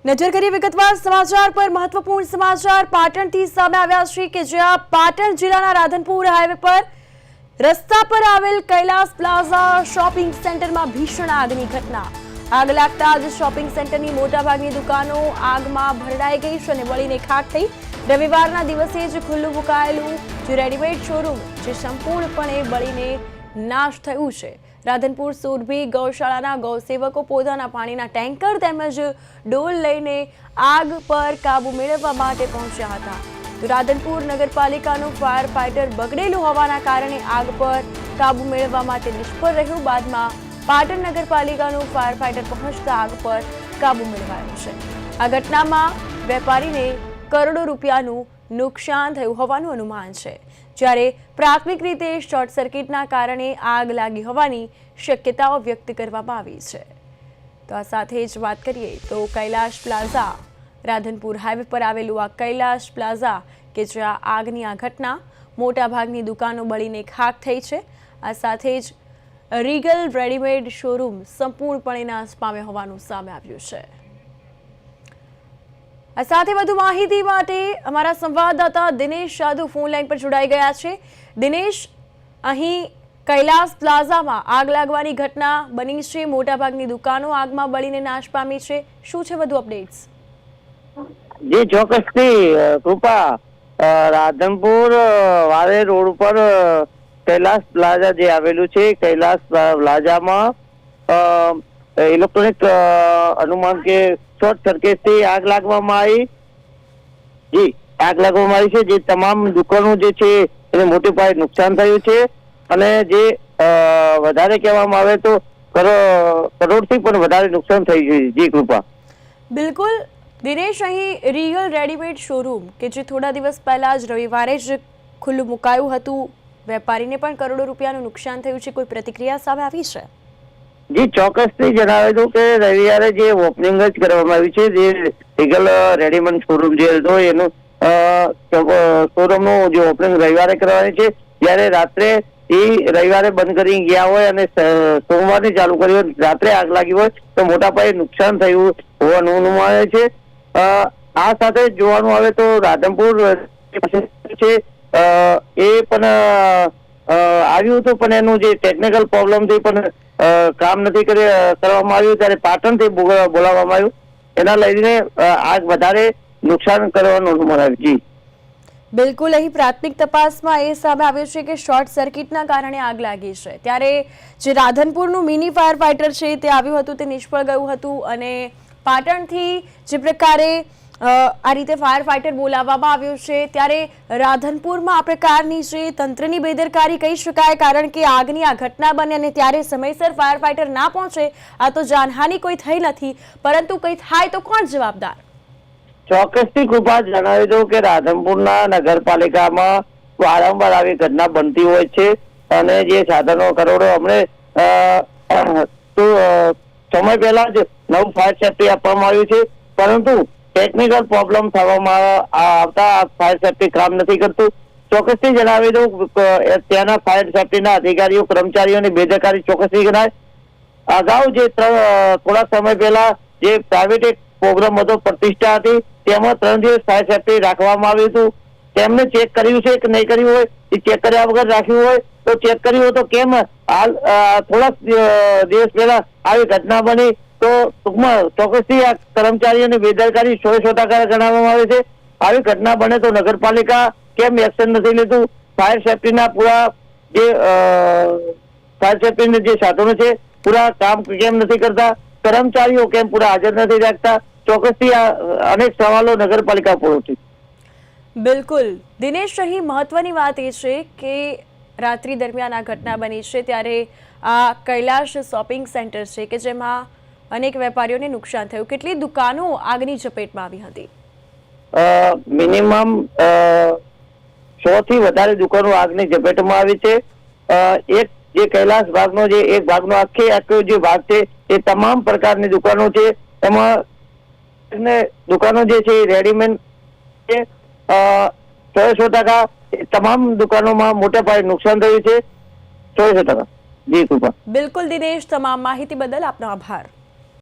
નજર કરીએ વિગતવાર સમાચાર પર। મહત્વપૂર્ણ સમાચાર પાટણથી સામે આવ્યા છે કે જ્યાં પાટણ જિલ્લાના રાધનપુર હાઈવે પર રસ્તા પર આવેલ કૈલાસ પ્લાઝા શોપિંગ સેન્ટરમાં ભીષણ આગની ઘટના। આગ લાગતા જ શોપિંગ સેન્ટરની મોટાભાગની દુકાનો આગમાં ભરડાઈ ગઈ છે અને બળીને ખાખ થઈ। રવિવારના દિવસે જ ખુલ્લું મુકાયેલું જે રેડીમેડ શોરૂમ જે સંપૂર્ણપણે બળીને નાશ થયું છે। રાધનપુર સુરભી ગૌશાળાના ગૌસેવકો પોતાના પાણીના ટેન્કર તેમજ ડોલ લઈને આગ પર કાબુ મેળવવા માટે પહોંચ્યા હતા। તો રાધનપુર નગરપાલિકાનું ફાયર ફાઇટર બગડેલું હોવાના કારણે આગ પર કાબુ મેળવવા માટે નિષ્ફળ રહ્યું। બાદમાં પાટણ નગરપાલિકાનું ફાયર ફાઇટર પહોંચતા આગ પર કાબુ મેળવાયો છે। આ ઘટનામાં વેપારીને કરોડો રૂપિયાનું નુકસાન થયું હોવાનું અનુમાન છે, જ્યારે પ્રાથમિક રીતે શોર્ટ સર્કિટના કારણે આગ લાગી હોવાની શક્યતાઓ વ્યક્ત કરવામાં આવી છે। તો આ સાથે જ વાત કરીએ તો કૈલાશ પ્લાઝા રાધનપુર હાઈવે પર આવેલું આ કૈલાશ પ્લાઝા કે જ્યાં આગની આ ઘટના મોટાભાગની દુકાનો બળીને ખાખ થઈ છે। આ સાથે જ રીગલ રેડીમેડ શોરૂમ સંપૂર્ણપણે નાશ પામ્યો હોવાનું સામે આવ્યું છે। આ સાથે વધુ માહિતી માટે અમારા સંવાદદાતા દિનેશ સાધુ ફોન લાઈન પર જોડાઈ ગયા છે। દિનેશ, અહીં કૈલાસ પ્લાઝામાં આગ લાગવાની ઘટના બની છે, મોટાભાગની દુકાનો આગમાં બળીને નાશ પામી છે, શું છે વધુ અપડેટ્સ? જી ચોક્કસથી કૃપા, રાધનપુર વારે રોડ ઉપર કૈલાસ પ્લાઝા જે આવેલું છે, કૈલાસ પ્લાઝામાં ઇલેક્ટ્રોનિક અનુમાન કે શોર્ટ સર્કિટથી આગ લાગવામાં આવી। જી આગ લાગવામાં આવી છે, જે તમામ દુકાનો જે છે એને મોટી પાયે નુકસાન થયું છે અને જે વધારે કહેવામાં આવે તો કરોડથી પણ વધારે નુકસાન થયું છે। જી કૃપા, બિલકુલ દિનેશ, અહીં રીગલ રેડીમેડ શોરૂમ કે જે થોડા દિવસ પહેલા જ રવિવારે જ ખુલ્લું મુકાયું હતું, વેપારીને પણ કરોડો રૂપિયાનું નુકસાન થયું છે, કોઈ પ્રતિક્રિયા સામે આવી છે? જી ચોક્કસથી જણાવી દઉં કે રવિવારે જે ઓપનિંગ જ કરવામાં આવી છે, જે રીગલ રેડીમેડ શોરૂમ જે હતો એનું શોરૂમનું જે ઓપનિંગ રવિવારે કરવાની છે, જ્યારે રાત્રે એ રવિવારે બંધ કરી ગયા હોય અને સોમવારે ચાલુ કર્યું હોય, રાત્રે આગ લાગી હોય તો મોટા પાયે નુકસાન થયું હોવાનું અનુમાન છે। આ સાથે જોવાનું આવે તો રાધનપુર છે એ પણ આવ્યું હતું, પણ એનું જે ટેકનિકલ પ્રોબ્લેમથી પણ કામ નથી કરવામાં આવ્યું, ત્યારે પાટણથી બોલાવવામાં આવ્યું, એના લઈને આગ વધારે નુકસાન કરવાનું અનુમાન આવ્યું। જી બિલકુલ, અહીં પ્રાથમિક તપાસમાં એ સામે આવ્યું છે કે શોર્ટ સર્કિટના કારણે આગ લાગી છે, ત્યારે જે રાધનપુરનું મિની ફાયર ફાઇટર છે તે આવ્યું હતું તે નિષ્ફળ ગયું હતું અને પાટણથી જે પ્રકારે આ રીતે ફાયર ફાઇટર બોલાવવામાં આવ્યું છે, ત્યારે રાધનપુરમાં આ પ્રકારની જે તંત્રની બેદરકારી કહી શકાય, કારણ કે આગની આ ઘટના બને અને ત્યારે સમયસર ફાયર ફાઇટર ના પહોંચે। આ તો જાનહાનિ કોઈ થઈ નથી, પરંતુ કંઈ થાય તો કોણ જવાબદાર? ચોક્કસથી કૃપા જણાવી દઉં કે રાધનપુરના નગરપાલિકામાં વારંવાર આવી ઘટના બનતી હોય છે અને જે સાધનો કરોડો હમણે સમય પહેલા જ નવું ફાયર સેફ્ટી આપવામાં આવ્યું છે, પરંતુ ટેકનિકલ પ્રોબ્લેમ થવામાં આવતા ફાયર સેફ્ટી કામ નથી કરતું। ચોક્કસથી જણાવી દઉં ત્યાંના ફાયર સેફ્ટીના અધિકારીઓ કર્મચારીઓની બેદરકારી ચોક્કસથી ગણાય। અગાઉ જે થોડા સમય પહેલા જે પ્રાઇવેટ પ્રોગ્રામ હતો પ્રતિષ્ઠા હતી, તેમાં 3 દિવસ ફાયર સેફ્ટી રાખવામાં આવ્યું હતું, તેમને ચેક કર્યું છે કે નહીં કર્યું હોય, એ ચેક કર્યા વગર રાખ્યું હોય તો ચેક કર્યું હોય તો કેમ હાલ થોડા દિવસ પહેલા આવી ઘટના બની, તો ટૂંકમાં ચોક્કસથી આ કર્મચારીઓની બેદરકારી 100% ગણાવવામાં આવે છે। આવી ઘટના બને તો નગરપાલિકા કેમ એક્શન નથી લેતું, ફાયર સેફ્ટીના પૂરા જે ફાયર સેફ્ટીના જે સાધનો છે પૂરા કામ કેમ નથી કરતા, કર્મચારીઓ કેમ પૂરા હાજર નથી રાખતા, ચોક્કસથી આ અનેક સવાલો નગરપાલિકા પર છે। બિલકુલ દિનેશ, અહીં મહત્વની વાત એ છે કે રાત્રિ દરમિયાન આ ઘટના બની છે, ત્યારે આ કૈલાશ શોપિંગ સેન્ટર છે કે જેમાં અનેક વેપારીઓને નુકસાન થયું, કેટલી દુકાનો આગની ઝપેટમાં આવી હતી? મિનિમમ 100 થી વધારે દુકાનો આગની ઝપેટમાં આવી છે। એક જે કૈલાશ ભાગનો જે એક ભાગનો આખો જે ભાગ છે એ તમામ પ્રકારની દુકાનો છે, એમાં દુકાનો જે છે એ રેડીમેડ છે, 100% તમામ દુકાનોમાં મોટા પાયે નુકસાન થયું છે, 100%। જી કૃપા, બિલકુલ દિનેશ, તમામ માહિતી બદલ આપનો આભાર।